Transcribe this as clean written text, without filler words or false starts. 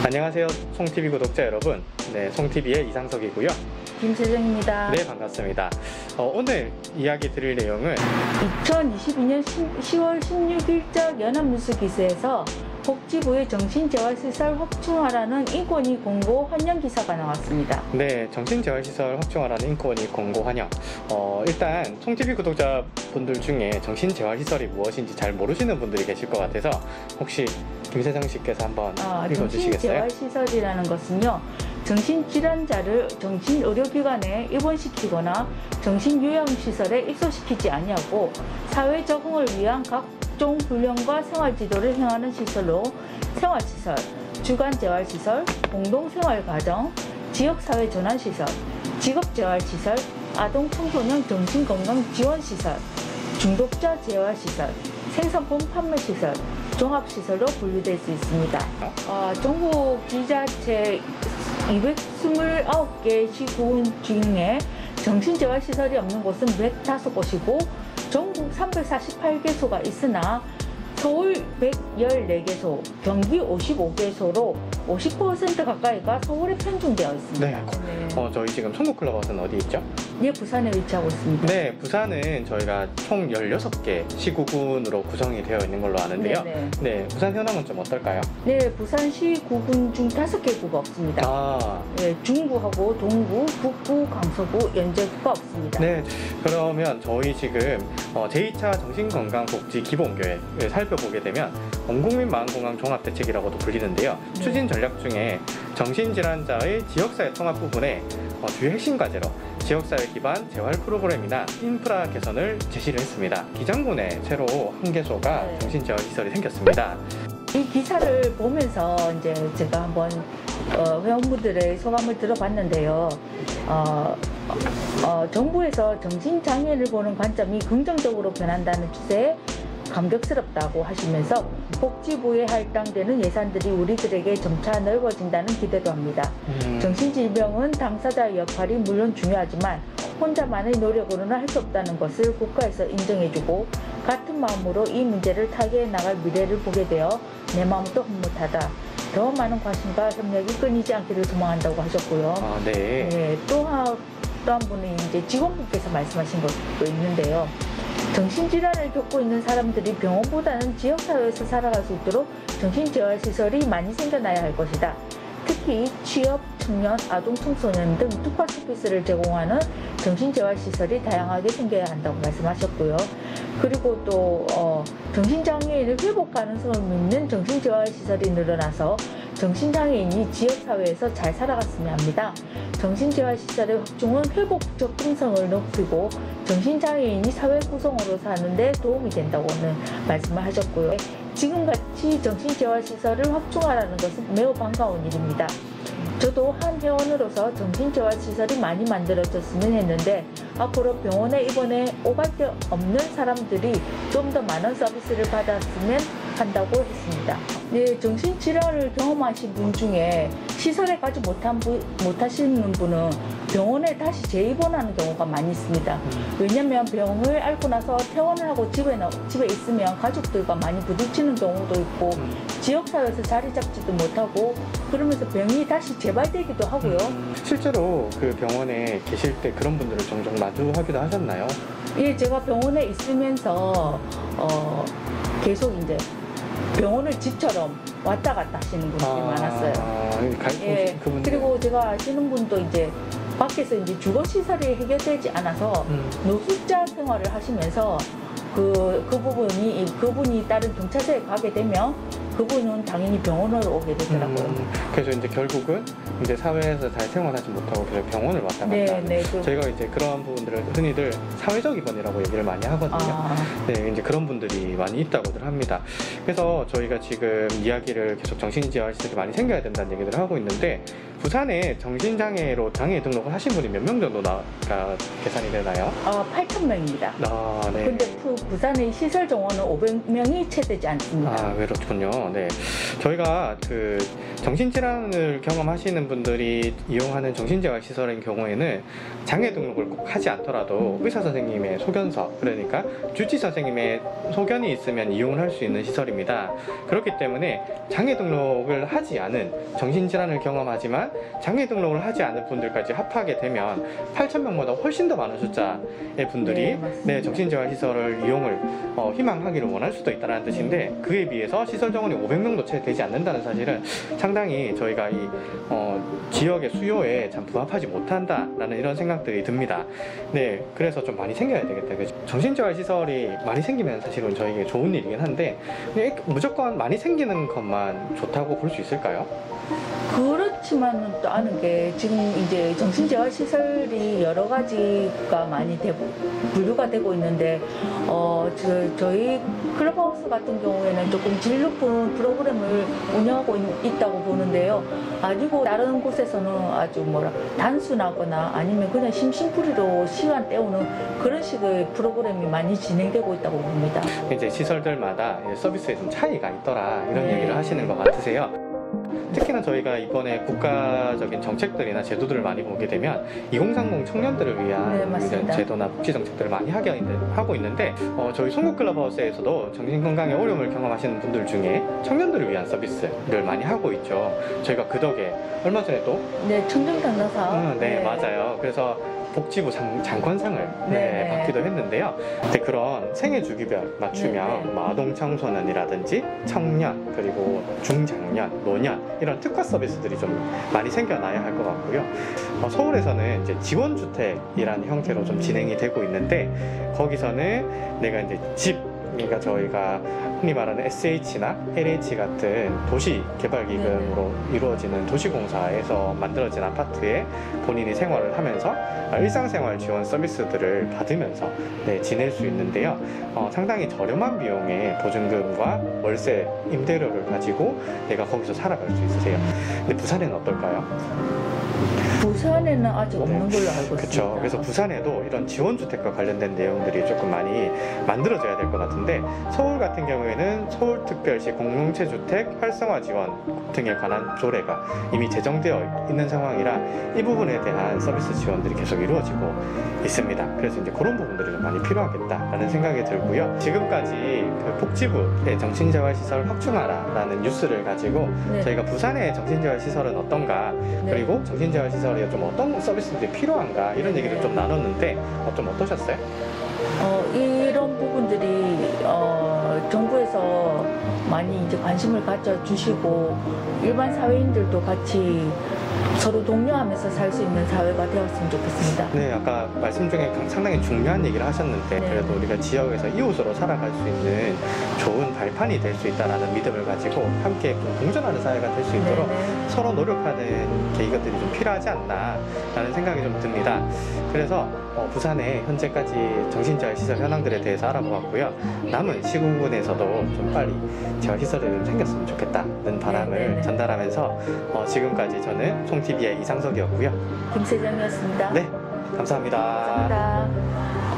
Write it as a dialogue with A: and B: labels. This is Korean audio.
A: 안녕하세요, 송TV 구독자 여러분. 네, 송TV의 이상석이고요.
B: 김세정입니다.
A: 네, 반갑습니다. 오늘 이야기 드릴 내용은
B: 2022년 10월 16일자 연합뉴스 기사에서 복지부의 정신재활시설 확충하라는 인권위 공고 환영 기사가 나왔습니다.
A: 네, 정신재활시설 확충하라는 인권위 공고 환영. 일단 송TV 구독자분들 중에 정신재활시설이 무엇인지 잘 모르시는 분들이 계실 것 같아서 혹시 김세정 씨께서 한번 읽어주시겠어요?
B: 정신재활시설이라는 것은요, 정신질환자를 정신의료기관에 입원시키거나 정신요양시설에 입소시키지 아니하고 사회 적응을 위한 각종 훈련과 생활지도를 행하는 시설로 생활시설, 주간재활시설, 공동생활가정, 지역사회전환시설, 직업재활시설, 아동 청소년 정신건강지원시설, 중독자 재활시설, 생산품 판매시설, 종합시설로 분류될 수 있습니다. 전국 지자체 229개 시군 중에 정신재활시설이 없는 곳은 105곳이고 전국 348개소가 있으나 서울 114개소, 경기 55개소로 50% 가까이가 서울에 편중되어 있습니다.
A: 네. 저희 지금 송구클럽하우스는 어디 있죠?
B: 네, 부산에 위치하고 있습니다.
A: 네, 부산은 저희가 총 16개 시구군으로 구성이 되어 있는 걸로 아는데요. 네, 부산 현황은 좀 어떨까요?
B: 네, 부산시 구군 중 5개 구가 없습니다. 네, 중구하고 동구, 북구, 강서구, 연제구가 없습니다.
A: 네, 그러면 저희 지금 제2차 정신건강복지 기본계획을 살펴보게 되면 원국민 마음건강 종합대책이라고도 불리는데요. 추진 전략 중에 정신질환자의 지역사회 통합 부분에 주요 핵심 과제로 지역사회 기반 재활 프로그램이나 인프라 개선을 제시를 했습니다. 기장군에 새로 한 개소가 정신재활시설이 생겼습니다.
B: 이 기사를 보면서 이제 제가 한번 회원분들의 소감을 들어봤는데요. 정부에서 정신장애를 보는 관점이 긍정적으로 변한다는 추세에 감격스럽다고 하시면서 복지부에 할당되는 예산들이 우리들에게 점차 넓어진다는 기대도 합니다. 정신질병은 당사자의 역할이 물론 중요하지만 혼자만의 노력으로는 할 수 없다는 것을 국가에서 인정해주고 같은 마음으로 이 문제를 타개해 나갈 미래를 보게 되어 내 마음도 흐뭇하다. 더 많은 관심과 협력이 끊이지 않기를 소망한다고 하셨고요. 네, 또 한 분은 이제 직원분께서 말씀하신 것도 있는데요. 정신질환을 겪고 있는 사람들이 병원보다는 지역사회에서 살아갈 수 있도록 정신재활시설이 많이 생겨나야 할 것이다. 특히 취업, 청년, 아동, 청소년 등 특화 서비스를 제공하는 정신재활시설이 다양하게 생겨야 한다고 말씀하셨고요. 그리고 또 정신장애인을 회복 가능성을 믿는 정신재활시설이 늘어나서 정신장애인이 지역사회에서 잘 살아갔으면 합니다. 정신재활시설의 확충은 회복 접근성을 높이고 정신장애인이 사회 구성으로 사는데 도움이 된다고는 말씀을 하셨고요. 지금같이 정신재활시설을 확충하라는 것은 매우 반가운 일입니다. 저도 한 회원으로서 정신재활시설이 많이 만들어졌으면 했는데 앞으로 병원에 입원해 오갈 데 없는 사람들이 좀 더 많은 서비스를 받았으면 한다고 했습니다. 네, 정신질환을 경험하신 분 중에 시설에 가지 못하시는 분은 병원에 다시 재입원하는 경우가 많이 있습니다. 왜냐하면 병을 앓고 나서 퇴원을 하고 집에 있으면 가족들과 많이 부딪히는 경우도 있고 지역사회에서 자리 잡지도 못하고 그러면서 병이 다시 재발되기도 하고요.
A: 실제로 그 병원에 계실 때 그런 분들을 종종 마주하기도 하셨나요?
B: 예, 제가 병원에 있으면서 계속 이제 병원을 집처럼 왔다 갔다 하시는 분들이 많았어요. 예, 그리고 제가 아시는 분도 이제 밖에서 이제 주거시설이 해결되지 않아서 노숙자 생활을 하시면서 그분이 다른 경찰서에 가게 되면 그분은 당연히 병원으로 오게 되더라고요.
A: 그래서 이제 결국은 이제 사회에서 잘 생활하지 못하고 계속 병원을 왔다 갔다 하는. 저희가 이제 그런 부분들을 흔히들 사회적 입원이라고 얘기를 많이 하거든요. 네, 이제 그런 분들이 많이 있다고들 합니다. 그래서 저희가 지금 이야기를 계속 정신재활시설이 많이 생겨야 된다는 얘기를 하고 있는데 부산에 정신장애로 장애 등록을 하신 분이 몇 명 정도 계산이 되나요?
B: 8,000명입니다.
A: 네.
B: 근데 부산의 시설 정원은 500명이 채 되지 않습니다.
A: 그렇군요. 그렇군요. 네, 저희가 그 정신질환을 경험하시는 분들이 이용하는 정신재활시설인 경우에는 장애 등록을 꼭 하지 않더라도 의사 선생님의 소견서, 그러니까 주治선생님의 소견이 있으면 이용을 할 수 있는 시설입니다. 그렇기 때문에 장애 등록을 하지 않은, 정신질환을 경험하지만 장애 등록을 하지 않은 분들까지 합하게 되면 8,000명보다 훨씬 더 많은 숫자의 분들이 네, 정신재활시설을 이용을 희망하기를 원할 수도 있다는 뜻인데, 그에 비해서 시설 정원이 500명도 채 되지 않는다는 사실은 상당히 저희가 이 지역의 수요에 참 부합하지 못한다라는 이런 생각들이 듭니다. 네, 그래서 좀 많이 생겨야 되겠다. 그죠? 정신재활시설이 많이 생기면 사실은 저에게 좋은 일이긴 한데 무조건 많이 생기는 것만 좋다고 볼 수 있을까요?
B: 그렇지만은 또 아는 게 지금 이제 정신재활시설이 여러 가지가 많이 분류가 되고 있는데 저희 클럽하우스 같은 경우에는 조금 질 높은 프로그램을 운영하고 있다고 보는데요. 아니고 다른 곳에서는 아주 단순하거나 아니면 그냥 심심풀이로 시간 때우는 그런 식의 프로그램이 많이 진행되고 있다고 봅니다.
A: 이제 시설들마다 서비스에 좀 차이가 있더라 이런 얘기를 하시는 것 같으세요. 특히나 저희가 이번에 국가적인 정책들이나 제도들을 많이 보게 되면 2030 청년들을 위한 제도나 복지 정책들을 많이 하고 있는데 저희 송구클럽하우스에서도 정신건강에 어려움을 경험하시는 분들 중에 청년들을 위한 서비스를 많이 하고 있죠. 저희가 그 덕에 얼마 전에 또
B: 청정단사업
A: 네, 맞아요. 그래서 복지부 장관상을 받기도 했는데요. 그런 생애 주기별 맞춤형 아동 청소년이라든지 청년, 그리고 중장년, 노년 이런 특화 서비스들이 좀 많이 생겨나야 할 것 같고요. 서울에서는 이제 지원주택이라는 형태로 좀 진행이 되고 있는데, 거기서는 내가 이제 그러니까 저희가 흔히 말하는 SH나 LH 같은 도시개발기금으로 이루어지는 도시공사에서 만들어진 아파트에 본인이 생활을 하면서 일상생활 지원 서비스들을 받으면서 지낼 수 있는데요. 상당히 저렴한 비용의 보증금과 월세, 임대료를 가지고 내가 거기서 살아갈 수 있으세요. 근데 부산에는 어떨까요?
B: 부산에는 아직 없는 걸로 알고 있습니다.
A: 그렇죠. 그래서 부산에도 이런 지원주택과 관련된 내용들이 조금 많이 만들어져야 될 것 같은데, 서울 같은 경우에는 서울특별시 공동체주택 활성화 지원 등에 관한 조례가 이미 제정되어 있는 상황이라 이 부분에 대한 서비스 지원들이 계속 이루어지고 있습니다. 그래서 이제 그런 부분들이 좀 많이 필요하겠다라는 생각이 들고요. 지금까지 그 복지부의 정신재활시설 확충하라라는 뉴스를 가지고 저희가 부산의 정신재활시설은 어떤가, 그리고 정신재활시설 좀 어떤 서비스들이 필요한가 이런 얘기를 좀 나눴는데 좀 어떠셨어요?
B: 이런 부분들이 정부에서 많이 이제 관심을 가져주시고 일반 사회인들도 같이 서로 독려하면서 살 수 있는 사회가 되었으면 좋겠습니다. 네,
A: 아까 말씀 중에 상당히 중요한 얘기를 하셨는데 그래도 우리가 지역에서 이웃으로 살아갈 수 있는 좋은 발판이 될 수 있다는 믿음을 가지고 함께 좀 공존하는 사회가 될 수 있도록 서로 노력하는 계기들이 좀 필요하지 않나 라는 생각이 좀 듭니다. 그래서 부산에 현재까지 정신재활시설 현황들에 대해서 알아보았고요. 남은 시군군에서도 좀 빨리 재활시설이 좀 생겼으면 좋겠다는 바람을 전달하면서 지금까지 저는 송TV의 이상석이었고요.
B: 김세정이었습니다.
A: 네, 감사합니다.
B: 감사합니다.